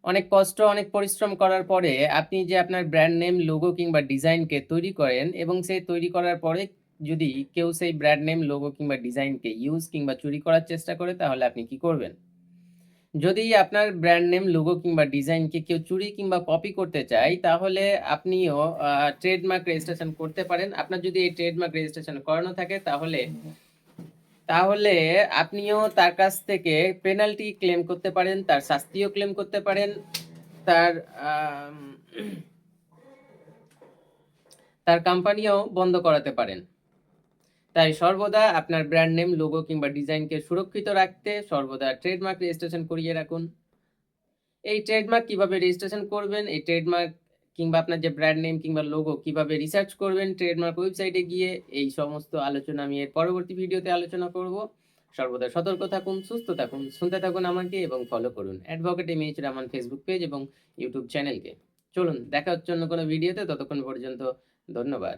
অনেক কষ্ট, অনেক পরিশ্রম করার পরে আপনি যে আপনার ব্র্যান্ড নেম, লোগো কিংবা ডিজাইনকে তৈরি করেন এবং সেই তৈরি করার পরে যদি কেউ সেই ব্র্যান্ড নেম, লোগো কিংবা ডিজাইনকে ইউজ কিংবা চুরি করার চেষ্টা করে তাহলে আপনি কি করবেন? যদি আপনার ব্র্যান্ড নেম, লোগো কিংবা ডিজাইনকে কেউ চুরি কিংবা কপি করতে চায়, তাহলে আপনিও ট্রেডমার্ক রেজিস্ট্রেশন করতে পারেন। আপনার যদি এই ট্রেডমার্ক রেজিস্ট্রেশন করানো থাকে তাহলে আপনিও তার কাছ থেকে পেনাল্টি ক্লেম করতে পারেন, তার শাস্তিও ক্লেম করতে পারেন, তার আম তার কোম্পানিও বন্ধ করাতে পারেন। তাই সর্বদা আপনার ব্র্যান্ড নেম, লোগো কিংবা ডিজাইনকে সুরক্ষিত রাখতে সর্বদা ট্রেডমার্ক রেজিস্ট্রেশন করিয়ে রাখুন। এই ট্রেডমার্ক কিভাবে রেজিস্ট্রেশন করবেন, এই ট্রেডমার্ক কিংবা আপনার যে ব্র্যান্ড নেম কিংবা লোগো কিভাবে রিসার্চ করবেন ট্রেডমার্ক ওয়েবসাইটে গিয়ে, এই সমস্ত আলোচনা আমি এর পরবর্তী ভিডিওতে আলোচনা করব। সর্বদা সতর্ক থাকুন, সুস্থ থাকুন, শুনতে থাকুন আমাকে এবং ফলো করুন advocate MH Rahman Facebook page এবং ইউটিউব চ্যানেলকে। চলুন দেখা হচ্ছে অন্য কোনো ভিডিওতে, ততক্ষণ পর্যন্ত ধন্যবাদ।